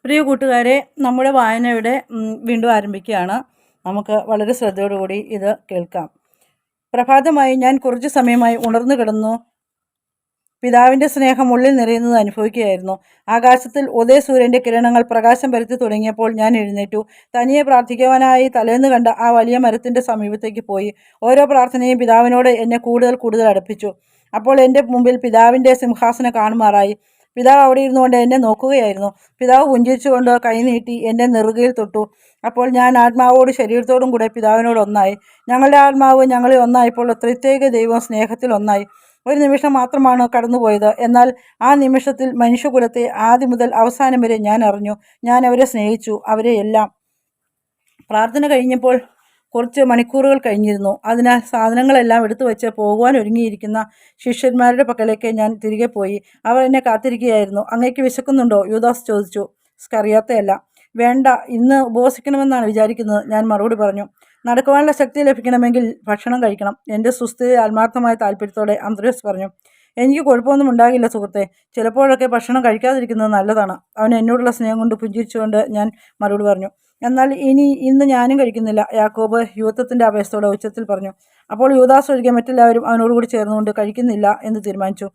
പ്രിയ കൂട്ടുകാരെ, നമ്മുടെ വായനയുടെ വീണ്ടും ആരംഭിക്കുകയാണ്. നമുക്ക് വളരെ ശ്രദ്ധയോടുകൂടി ഇത് കേൾക്കാം. പ്രഭാതമായി ഞാൻ കുറച്ചു സമയമായി ഉണർന്നു കിടന്നു. പിതാവിൻ്റെ സ്നേഹം ഉള്ളിൽ നിറയുന്നത് അനുഭവിക്കുകയായിരുന്നു. ആകാശത്തിൽ ഉദയസൂര്യൻ്റെ കിരണങ്ങൾ പ്രകാശം പരത്തി തുടങ്ങിയപ്പോൾ ഞാൻ എഴുന്നേറ്റു. തനിയെ പ്രാർത്ഥിക്കുവാനായി തലേന്ന് കണ്ട ആ വലിയ മരത്തിൻ്റെ സമീപത്തേക്ക് പോയി. ഓരോ പ്രാർത്ഥനയും പിതാവിനോട് എന്നെ കൂടുതൽ അടുപ്പിച്ചു. അപ്പോൾ എൻ്റെ മുമ്പിൽ പിതാവിൻ്റെ സിംഹാസനം കാണുമാറായി. പിതാവ് അവിടെ ഇരുന്നുകൊണ്ട് എന്നെ നോക്കുകയായിരുന്നു. പിതാവ് പുഞ്ചിരിച്ചുകൊണ്ട് കൈനീട്ടി എൻ്റെ നെറുകയിൽ തൊട്ടു. അപ്പോൾ ഞാൻ ആത്മാവോടും ശരീരത്തോടും കൂടെ പിതാവിനോട് ഒന്നായി. ഞങ്ങളുടെ ആത്മാവ് ഞങ്ങളിൽ ഒന്നായപ്പോൾ പ്രത്യേക ദൈവം സ്നേഹത്തിൽ ഒന്നായി. ഒരു നിമിഷം മാത്രമാണ് കടന്നുപോയത്. എന്നാൽ ആ നിമിഷത്തിൽ മനുഷ്യകുലത്തെ ആദ്യം മുതൽ അവസാനം വരെ ഞാൻ അറിഞ്ഞു. ഞാൻ അവരെ സ്നേഹിച്ചു, അവരെ എല്ലാം. പ്രാർത്ഥന കഴിഞ്ഞപ്പോൾ കുറച്ച് മണിക്കൂറുകൾ കഴിഞ്ഞിരുന്നു. അതിനാൽ സാധനങ്ങളെല്ലാം എടുത്തു വെച്ച് പോകുവാൻ ഒരുങ്ങിയിരിക്കുന്ന ശിഷ്യന്മാരുടെ പക്കലേക്ക് ഞാൻ തിരികെ പോയി. അവർ എന്നെ കാത്തിരിക്കുകയായിരുന്നു. അങ്ങേക്ക് വിശക്കുന്നുണ്ടോ? യൂദാസ് ചോദിച്ചു. സ്കറിയാത്തയല്ല. വേണ്ട, ഇന്ന് ഉപവസിക്കണമെന്നാണ് വിചാരിക്കുന്നത്, ഞാൻ മറുപടി പറഞ്ഞു. നടക്കുവാനുള്ള ശക്തി ലഭിക്കണമെങ്കിൽ ഭക്ഷണം കഴിക്കണം, എൻ്റെ സുസ്ഥിതി ആത്മാർത്ഥമായ താല്പര്യത്തോടെ അന്ത്രയോസ് പറഞ്ഞു. എനിക്ക് കുഴപ്പമൊന്നും ഉണ്ടാകില്ല സുഹൃത്തെ, ചിലപ്പോഴൊക്കെ ഭക്ഷണം കഴിക്കാതിരിക്കുന്നത് നല്ലതാണ്. അവൻ എന്നോടുള്ള സ്നേഹം കൊണ്ട് പുഞ്ചിരിച്ചുകൊണ്ട് ഞാൻ മറുപടി പറഞ്ഞു. എന്നാൽ ഇന്ന് ഞാനും കഴിക്കുന്നില്ല, യാക്കോബ് യുവത്വത്തിൻ്റെ അപേക്ഷത്തോടെ ഉച്ചത്തിൽ പറഞ്ഞു. അപ്പോൾ യൂദാസ് ഒഴികെ മറ്റെല്ലാവരും അവനോടുകൂടി ചേർന്നുകൊണ്ട് കഴിക്കുന്നില്ല എന്ന് തീരുമാനിച്ചു.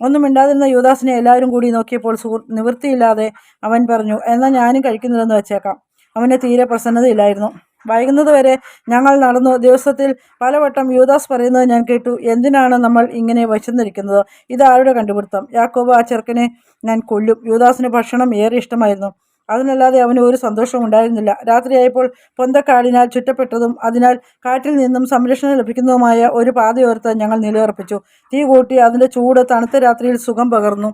ഒന്നും മിണ്ടാതിരുന്ന യൂദാസിനെ എല്ലാവരും കൂടി നോക്കിയപ്പോൾ നിവൃത്തിയില്ലാതെ അവൻ പറഞ്ഞു, എന്നാൽ ഞാനും കഴിക്കുന്നില്ലെന്ന് വെച്ചേക്കാം. അവന് തീരെ പ്രസന്നതയില്ലായിരുന്നു. വൈകുന്നതുവരെ ഞങ്ങൾ നടന്നു. ദിവസത്തിൽ പലവട്ടം യൂദാസ് പറയുന്നത് ഞാൻ കേട്ടു. എന്തിനാണ് നമ്മൾ ഇങ്ങനെ വിശന്നിരിക്കുന്നത്? ഇതാരുടെ കണ്ടുപിടുത്തം? യാക്കോബ്, ആ ചെറുക്കനെ ഞാൻ കൊല്ലും. യൂദാസിന് ഭക്ഷണം ഏറെ ഇഷ്ടമായിരുന്നു. അതിനല്ലാതെ അവന് ഒരു സന്തോഷവും ഉണ്ടായിരുന്നില്ല. രാത്രിയായപ്പോൾ പൊന്തക്കാടിനാൽ ചുറ്റപ്പെട്ടതും അതിനാൽ കാറ്റിൽ നിന്നും സംരക്ഷണം ലഭിക്കുന്നതുമായ ഒരു പാതയോർത്ത് ഞങ്ങൾ നിലയുറപ്പിച്ചു. തീ കൂട്ടി അതിൻ്റെ ചൂട് തണുത്ത രാത്രിയിൽ സുഖം പകർന്നു.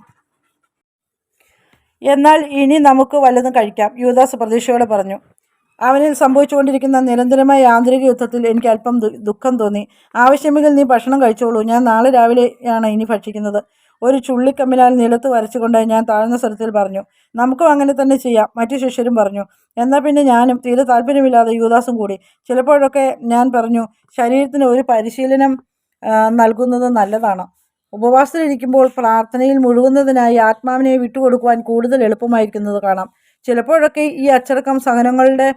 എന്നാൽ ഇനി നമുക്ക് വല്ലതും കഴിക്കാം, യൂദാസ് പ്രതീക്ഷയോടെ പറഞ്ഞു. അവനിൽ സംഭവിച്ചുകൊണ്ടിരിക്കുന്ന നിരന്തരമായ ആന്തരിക യുദ്ധത്തിൽ എനിക്ക് അല്പം ദുഃഖം തോന്നി. ആവശ്യമെങ്കിൽ നീ ഭക്ഷണം കഴിച്ചോളൂ, ഞാൻ നാളെ രാവിലെയാണ് ഇനി ഭക്ഷിക്കുന്നത്. ഒരു ചുള്ളിക്കമ്പിനാൽ നിലത്ത് വരച്ചുകൊണ്ട് ഞാൻ താഴ്ന്ന സ്വരത്തിൽ പറഞ്ഞു. നമുക്കും അങ്ങനെ തന്നെ ചെയ്യാം, മറ്റു ശിഷ്യരും പറഞ്ഞു. എന്നാൽ പിന്നെ ഞാനും, തീരെ താല്പര്യമില്ലാതെ യൂദാസും കൂടി. ചിലപ്പോഴൊക്കെ ഞാൻ പറഞ്ഞു, ശരീരത്തിന് ഒരു പരിശീലനം നൽകുന്നത് നല്ലതാണ്. ഉപവാസത്തിലിരിക്കുമ്പോൾ പ്രാർത്ഥനയിൽ മുഴുകുന്നതിനായി ആത്മാവിനെ വിട്ടുകൊടുക്കുവാൻ കൂടുതൽ എളുപ്പമായിരിക്കുന്നത് കാണാം. ചിലപ്പോഴൊക്കെ ഈ അച്ചടക്കം സഹനങ്ങളുടെ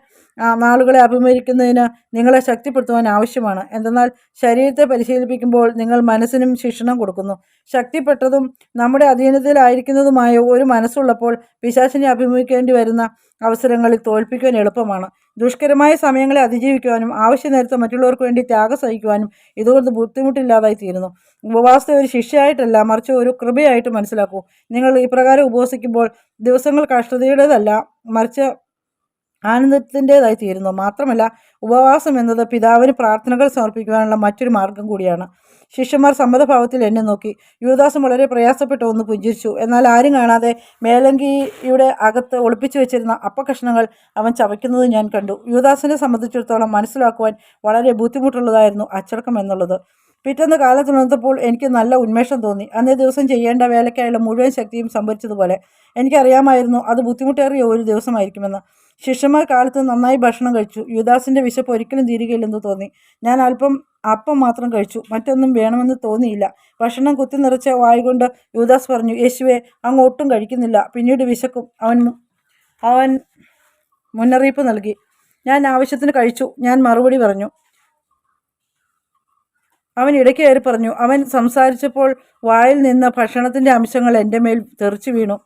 നാളുകളെ അഭിമുഖീകരിക്കുന്നതിന് നിങ്ങളെ ശക്തിപ്പെടുത്തുവാൻ ആവശ്യമാണ്. എന്തെന്നാൽ ശരീരത്തെ പരിശീലിപ്പിക്കുമ്പോൾ നിങ്ങൾ മനസ്സിനും ശിക്ഷണം കൊടുക്കുന്നു. ശക്തിപ്പെട്ടതും നമ്മുടെ അധീനതയിലായിരിക്കുന്നതുമായ ഒരു മനസ്സുള്ളപ്പോൾ പിശാചിനെ അഭിമുഖീകരിക്കേണ്ടി വരുന്ന അവസരങ്ങളിൽ തോൽപ്പിക്കുവാൻ എളുപ്പമാണ്. ദുഷ്കരമായ സമയങ്ങളെ അതിജീവിക്കുവാനും ആവശ്യ നേരത്തെ മറ്റുള്ളവർക്ക് വേണ്ടി ത്യാഗം സഹിക്കുവാനും ഇതുകൊണ്ട് ബുദ്ധിമുട്ടില്ലാതായി തീരുന്നു. ഉപവാസത്തെ ഒരു ശിക്ഷയായിട്ടല്ല, മറിച്ച് ഒരു കൃപയായിട്ട് മനസ്സിലാക്കൂ. നിങ്ങൾ ഇപ്രകാരം ഉപവസിക്കുമ്പോൾ ദിവസങ്ങൾ കഷ്ടതയുടേതല്ല, മറിച്ച് ആനന്ദത്തിൻ്റെതായി തീരുന്നു. മാത്രമല്ല, ഉപവാസം എന്നത് പിതാവിന് പ്രാർത്ഥനകൾ സമർപ്പിക്കുവാനുള്ള മറ്റൊരു മാർഗം കൂടിയാണ്. ശിഷ്യന്മാർ സമ്മതഭാവത്തിൽ എന്നെ നോക്കി. യൂദാസും വളരെ പ്രയാസപ്പെട്ട് ഒന്ന് പുഞ്ചിരിച്ചു. എന്നാൽ ആരും കാണാതെ മേലങ്കിയുടെ അകത്ത് ഒളിപ്പിച്ചു വെച്ചിരുന്ന അപ്പക്കഷ്ണങ്ങൾ അവൻ ചവയ്ക്കുന്നത് ഞാൻ കണ്ടു. യൂദാസിനെ സംബന്ധിച്ചിടത്തോളം മനസ്സിലാക്കുവാൻ വളരെ ബുദ്ധിമുട്ടുള്ളതായിരുന്നു അച്ചടക്കം എന്നുള്ളത്. പിറ്റേന്ന് കാലത്തുണർന്നപ്പോൾ എനിക്ക് നല്ല ഉന്മേഷം തോന്നി. അന്നേ ദിവസം ചെയ്യേണ്ട വേലയ്ക്കായുള്ള മുഴുവൻ ശക്തിയും സംഭരിച്ചതുപോലെ. എനിക്കറിയാമായിരുന്നു അത് ബുദ്ധിമുട്ടേറിയ ഒരു ദിവസമായിരിക്കുമെന്ന്. ശിഷ്യന്മാർ കാലത്ത് നന്നായി ഭക്ഷണം കഴിച്ചു. യൂദാസിൻ്റെ വിശപ്പ് ഒരിക്കലും തീരുകയില്ലെന്ന് തോന്നി. ഞാൻ അല്പം അപ്പം മാത്രം കഴിച്ചു, മറ്റൊന്നും വേണമെന്ന് തോന്നിയില്ല. ഭക്ഷണം കുത്തി നിറച്ച വായുകൊണ്ട് യൂദാസ് പറഞ്ഞു, യേശുവേ, അങ്ങ് ഒട്ടും കഴിക്കുന്നില്ല, പിന്നീട് വിശക്കും. അവൻ മുന്നറിയിപ്പ് നൽകി. ഞാൻ ആവശ്യത്തിന് കഴിച്ചു, ഞാൻ മറുപടി പറഞ്ഞു. അവൻ ഇടയ്ക്ക് കയറി പറഞ്ഞു. അവൻ സംസാരിച്ചപ്പോൾ വായിൽ നിന്ന് ഭക്ഷണത്തിൻ്റെ അംശങ്ങൾ എൻ്റെ മേൽ തെറിച്ചു വീണു.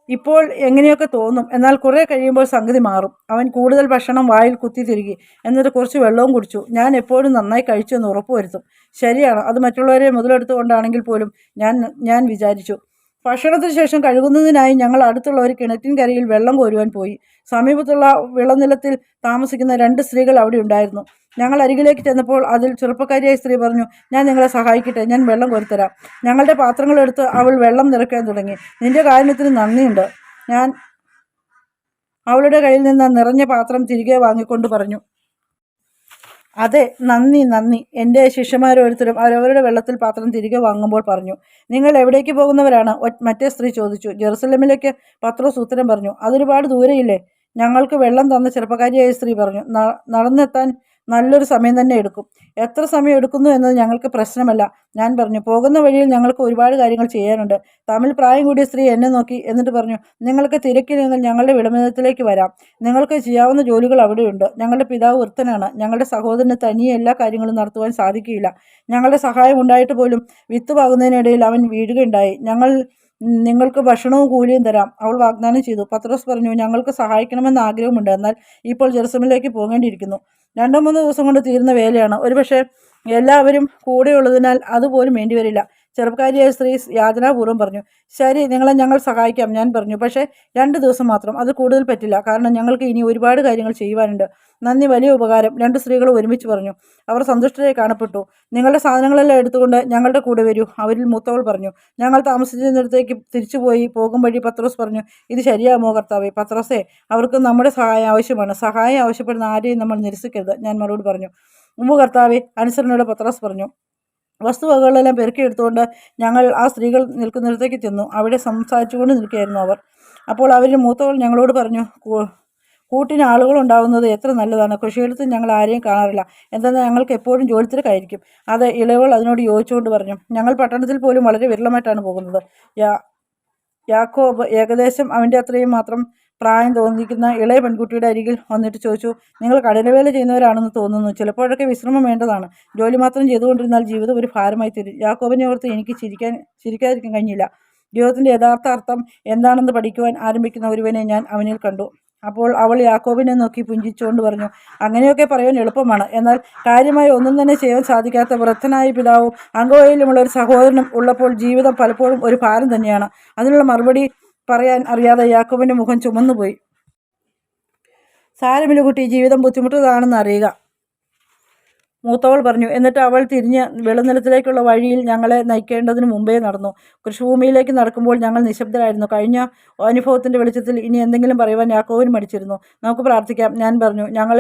ഇപ്പോൾ എങ്ങനെയൊക്കെ തോന്നും, എന്നാൽ കുറേ കഴിയുമ്പോൾ സംഗതി മാറും. അവൻ കൂടുതൽ ഭക്ഷണം വായിൽ കുത്തി തിരുകി. എന്നിട്ട് കുറച്ച് വെള്ളവും കുടിച്ചു. ഞാൻ എപ്പോഴും നന്നായി കഴിച്ചു എന്ന് ഉറപ്പുവരുത്തും. ശരിയാണ്, അത് മറ്റുള്ളവരെ മുതലെടുത്തുകൊണ്ടാണെങ്കിൽ പോലും ഞാൻ വിചാരിച്ചു. ഭക്ഷണത്തിന് ശേഷം കഴുകുന്നതിനായി ഞങ്ങൾ അടുത്തുള്ള ഒരു കിണറ്റിൻകരയിൽ വെള്ളം കോരുവാൻ പോയി. സമീപത്തുള്ള വിളനിലത്തിൽ താമസിക്കുന്ന 2 സ്ത്രീകൾ അവിടെ ഉണ്ടായിരുന്നു. ഞങ്ങൾ അരികിലേക്ക് ചെന്നപ്പോൾ അതിൽ ചെറുപ്പക്കാരിയായ സ്ത്രീ പറഞ്ഞു, ഞാൻ നിങ്ങളെ സഹായിക്കട്ടെ, ഞാൻ വെള്ളം കോരിത്തരാം. ഞങ്ങളുടെ പാത്രങ്ങളെടുത്ത് അവൾ വെള്ളം നിറയ്ക്കാൻ തുടങ്ങി. നിന്റെ കാരുണ്യത്തിന് നന്ദിയുണ്ട്, ഞാൻ അവളുടെ കയ്യിൽ നിന്ന് നിറഞ്ഞ പാത്രം തിരികെ വാങ്ങിക്കൊണ്ട് പറഞ്ഞു. അതെ, നന്ദി. എൻ്റെ ശിഷ്യന്മാരോരുത്തരും അവരവരുടെ വെള്ളത്തിൽ പാത്രം തിരികെ വാങ്ങുമ്പോൾ പറഞ്ഞു. നിങ്ങൾ എവിടേക്ക് പോകുന്നവരാണ്? മറ്റേ സ്ത്രീ ചോദിച്ചു. ജെറുസലേമിലേക്ക്, പത്രോസ് ഉത്തരം പറഞ്ഞു. അതൊരുപാട് ദൂരെയില്ലേ? ഞങ്ങൾക്ക് വെള്ളം തന്ന ചെറുപ്പക്കാരിയായ സ്ത്രീ പറഞ്ഞു. നടന്നെത്താൻ നല്ലൊരു സമയം തന്നെ എടുക്കും. എത്ര സമയം എടുക്കുന്നു എന്നത് ഞങ്ങൾക്ക് പ്രശ്നമല്ല. ഞാൻ പറഞ്ഞു. പോകുന്ന വഴിയിൽ ഞങ്ങൾക്ക് ഒരുപാട് കാര്യങ്ങൾ ചെയ്യാനുണ്ട്. തമിഴ് പ്രായം കൂടിയ സ്ത്രീ എന്നെ നോക്കി. എന്നിട്ട് പറഞ്ഞു, നിങ്ങൾക്ക് തിരക്കില്ലെങ്കിൽ ഞങ്ങളുടെ വിളംബരത്തിലേക്ക് വരാം. നിങ്ങൾക്ക് ചെയ്യാവുന്ന ജോലികൾ അവിടെയുണ്ട്. ഞങ്ങളുടെ പിതാവ് വൃദ്ധനാണ്. ഞങ്ങളുടെ സഹോദരന് തനിയെ എല്ലാ കാര്യങ്ങളും നടത്തുവാൻ സാധിക്കുകയില്ല. ഞങ്ങളുടെ സഹായം ഉണ്ടായിട്ട് പോലും വിത്ത് പാകുന്നതിനിടയിൽ അവൻ വീഴുകയുണ്ടായി. ഞങ്ങൾ നിങ്ങൾക്ക് ഭക്ഷണവും കൂലിയും തരാം, അവൾ വാഗ്ദാനം ചെയ്തു. പത്രോസ് പറഞ്ഞു, ഞങ്ങൾക്ക് സഹായിക്കണമെന്ന് ആഗ്രഹമുണ്ട്, എന്നാൽ ഇപ്പോൾ ജെറുസലേമിലേക്ക് പോകേണ്ടിയിരിക്കുന്നു. 2-3 ദിവസം കൊണ്ട് തീരുന്ന വേലയാണ്. ഒരുപക്ഷെ എല്ലാവരും കൂടെയുള്ളതിനാൽ അതുപോലും വേണ്ടിവരില്ല. ചെറുപ്പക്കാരിയായ സ്ത്രീ യാതനാപൂർവ്വം പറഞ്ഞു. ശരി, നിങ്ങളെ ഞങ്ങൾ സഹായിക്കാം. ഞാൻ പറഞ്ഞു, പക്ഷേ 2 ദിവസം മാത്രം, അത് കൂടുതൽ പറ്റില്ല. കാരണം ഞങ്ങൾക്ക് ഇനി ഒരുപാട് കാര്യങ്ങൾ ചെയ്യുവാനുണ്ട്. നന്ദി, വലിയ ഉപകാരം. 2 സ്ത്രീകൾ ഒരുമിച്ച് പറഞ്ഞു. അവർ സന്തുഷ്ടരായി കാണപ്പെട്ടു. നിങ്ങളുടെ സാധനങ്ങളെല്ലാം എടുത്തുകൊണ്ട് ഞങ്ങളുടെ കൂടെ വരൂ, അവരിൽ മൂത്തവൾ പറഞ്ഞു. ഞങ്ങൾ താമസിച്ചിരുന്നിടത്തേക്ക് തിരിച്ചുപോയി പോകും വഴി പത്രോസ് പറഞ്ഞു, ഇത് ശരിയാമോ കർത്താവേ? പത്രോസേ, അവർക്ക് നമ്മുടെ സഹായം ആവശ്യമാണ്. സഹായം ആവശ്യപ്പെടുന്ന ആരെയും നമ്മൾ നിരസിക്കരുത്. ഞാൻ മറുപടി പറഞ്ഞു. കർത്താവേ, അനുസരണയോടെ പത്രോസ് പറഞ്ഞു. വസ്തുവകകളെല്ലാം പെറുക്കിയെടുത്തുകൊണ്ട് ഞങ്ങൾ ആ സ്ത്രീകൾ നിൽക്കുന്നിടത്തേക്ക് ചെന്നു. അവിടെ സംസാരിച്ചുകൊണ്ട് നിൽക്കുകയായിരുന്നു അവർ. അപ്പോൾ അവരിൽ മൂത്തവൾ ഞങ്ങളോട് പറഞ്ഞു, കൂട്ടിന് ആളുകളുണ്ടാവുന്നത് എത്ര നല്ലതാണ്. കൃഷിയിടത്ത് ഞങ്ങൾ ആരെയും കാണാറില്ല. എന്തെന്നാൽ ഞങ്ങൾക്ക് എപ്പോഴും ജോലി തിരക്കായിരിക്കും. അത് ഇളയവൾ അതിനോട് യോജിച്ചുകൊണ്ട് പറഞ്ഞു. ഞങ്ങൾ പട്ടണത്തിൽ പോലും വളരെ വിരളമായിട്ടാണ് പോകുന്നത്. യാക്കോബ് ഏകദേശം അവൻ്റെ അത്രയും മാത്രം പ്രായം തോന്നിക്കുന്ന ഇളയ പെൺകുട്ടിയുടെ അരികിൽ വന്നിട്ട് ചോദിച്ചു, നിങ്ങൾ കഠിനവേല ചെയ്യുന്നവരാണെന്ന് തോന്നുന്നു. ചിലപ്പോഴൊക്കെ വിശ്രമം വേണ്ടതാണ്. ജോലി മാത്രം ചെയ്തുകൊണ്ടിരുന്നാൽ ജീവിതം ഒരു ഭാരമായി തീരും. യാക്കോബിനെ ഓർത്ത് എനിക്ക് ചിരിക്കാതിരിക്കാൻ കഴിഞ്ഞില്ല. ജീവിതത്തിൻ്റെ യഥാർത്ഥ അർത്ഥം എന്താണെന്ന് പഠിക്കുവാൻ ആരംഭിക്കുന്ന ഒരുവനെ ഞാൻ അവനിൽ കണ്ടു. അപ്പോൾ അവൾ യാക്കോബിനെ നോക്കി പുഞ്ചിച്ചുകൊണ്ട് പറഞ്ഞു, അങ്ങനെയൊക്കെ പറയാൻ എളുപ്പമാണ്, എന്നാൽ കാര്യമായി ഒന്നും തന്നെ ചെയ്യാൻ സാധിക്കാത്ത വൃദ്ധനായ പിതാവും അംഗവൈകല്യമുള്ള ഒരു സഹോദരനും ഉള്ളപ്പോൾ ജീവിതം പലപ്പോഴും ഒരു ഭാരം തന്നെയാണ്. അതിനുള്ള മറുപടി പറയാൻ അറിയാതെ യാക്കോബിൻ്റെ മുഖം ചുമന്നുപോയി. സാരമില്ല കുട്ടി, ജീവിതം ബുദ്ധിമുട്ടുള്ളതാണെന്ന് അറിയുക, മൂത്തവൾ പറഞ്ഞു. എന്നിട്ട് അവൾ തിരിഞ്ഞ് വിളനിലത്തിലേക്കുള്ള വഴിയിൽ ഞങ്ങളെ നയിക്കേണ്ടതിന് മുമ്പേ നടന്നു. കൃഷിഭൂമിയിലേക്ക് നടക്കുമ്പോൾ ഞങ്ങൾ നിശബ്ദരായിരുന്നു. കഴിഞ്ഞ അനുഭവത്തിൻ്റെ വെളിച്ചത്തിൽ ഇനി എന്തെങ്കിലും പറയുവാൻ യാക്കോബിന് മടിച്ചിരുന്നു. നമുക്ക് പ്രാർത്ഥിക്കാം, ഞാൻ പറഞ്ഞു. ഞങ്ങൾ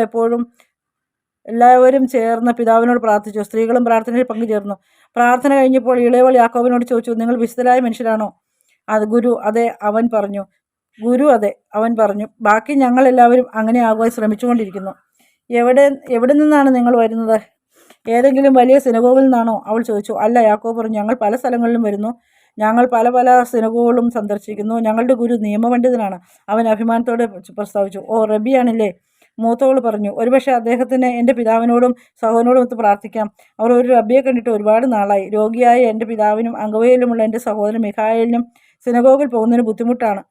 എല്ലാവരും ചേർന്ന് പിതാവിനോട് പ്രാർത്ഥിച്ചു. സ്ത്രീകളും പ്രാർത്ഥനയിൽ പങ്കുചേർന്നു. പ്രാർത്ഥന കഴിഞ്ഞപ്പോൾ ഇളയവൾ യാക്കോബിനോട് ചോദിച്ചു, നിങ്ങൾ വിശുദ്ധരായ മനുഷ്യരാണോ? ഗുരു അതെ, അവൻ പറഞ്ഞു. ബാക്കി ഞങ്ങളെല്ലാവരും അങ്ങനെ ആകുവാൻ ശ്രമിച്ചുകൊണ്ടിരിക്കുന്നു. എവിടെ നിന്നാണ് നിങ്ങൾ വരുന്നത്? ഏതെങ്കിലും വലിയ സിനഗോഗിൽ നിന്നാണോ? അവൾ ചോദിച്ചു. അല്ല, യാക്കോബ് പറഞ്ഞു. ഞങ്ങൾ പല സ്ഥലങ്ങളിലും വരുന്നു. ഞങ്ങൾ പല സിനഗോഗുകളും സന്ദർശിക്കുന്നു. ഞങ്ങളുടെ ഗുരു നിയമപണ്ഡിതനാണ്, അവൻ അഭിമാനത്തോടെ പ്രസ്താവിച്ചു. ഓ, റബിയാണല്ലേ? മൂത്തവൾ പറഞ്ഞു. ഒരുപക്ഷെ അദ്ദേഹത്തിന് എൻ്റെ പിതാവിനോടും സഹോദരനോടും ഒത്ത് പ്രാർത്ഥിക്കാം. അവർ ഒരു റബ്ബിയെ കണ്ടിട്ട് ഒരുപാട് നാളായി. രോഗിയായ എൻ്റെ പിതാവിനും അംഗവൈകല്യമുള്ള എൻ്റെ സഹോദരൻ മിഖായേലിനും സിനഗോഗിൽ പോകുന്നതിന് ബുദ്ധിമുട്ടാണ്.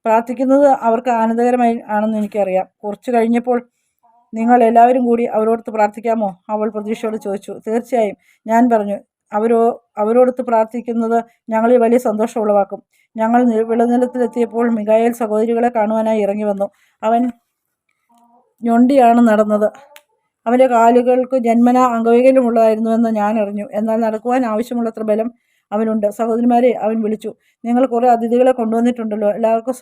പ്രാർത്ഥിക്കുന്നത് അവർക്ക് ആനന്ദകരമായി ആണെന്ന് എനിക്കറിയാം. കുറച്ച് കഴിഞ്ഞപ്പോൾ നിങ്ങൾ എല്ലാവരും കൂടി അവരോടൊത്ത് പ്രാർത്ഥിക്കാമോ? അവൾ പ്രതീക്ഷയോട് ചോദിച്ചു. തീർച്ചയായും, ഞാൻ പറഞ്ഞു. അവരോടൊത്ത് പ്രാർത്ഥിക്കുന്നത് ഞങ്ങളിൽ വലിയ സന്തോഷം ഉളവാക്കും. ഞങ്ങൾ വിളനിലത്തിലെത്തിയപ്പോൾ മിഖായേൽ സഹോദരികളെ കാണുവാനായി ഇറങ്ങി വന്നു. അവൻ ഞൊണ്ടിയാണ് നടന്നത്. അവൻ്റെ കാലുകൾക്ക് ജന്മനാ അംഗവൈകല്യമുള്ളതായിരുന്നുവെന്ന് ഞാൻ അറിഞ്ഞു. എന്നാൽ നടക്കുവാൻ ആവശ്യമുള്ളത്ര ബലം അവനുണ്ട്. സഹോദരിമാരെ, അവൻ വിളിച്ചു. നിങ്ങൾ കുറേ അതിഥികളെ കൊണ്ടുവന്നിട്ടുണ്ടല്ലോ, എല്ലാവർക്കും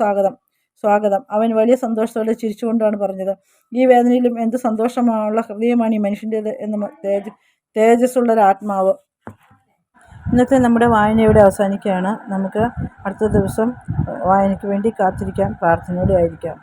സ്വാഗതം. അവൻ വലിയ സന്തോഷത്തോടെ ചിരിച്ചുകൊണ്ടാണ് പറഞ്ഞത്. ഈ വേദനയിലും എന്ത് സന്തോഷമുള്ള ഹൃദയമാണ് ഈ മനുഷ്യൻ്റേത് എന്ന് തേജസ്സുള്ളൊരാത്മാവ്. ഇന്നത്തെ നമ്മുടെ വായന ഇവിടെ അവസാനിക്കുകയാണ്. നമുക്ക് അടുത്ത ദിവസം വായനയ്ക്ക് വേണ്ടി കാത്തിരിക്കാം, പ്രാർത്ഥനയോടെ ആയിരിക്കാം.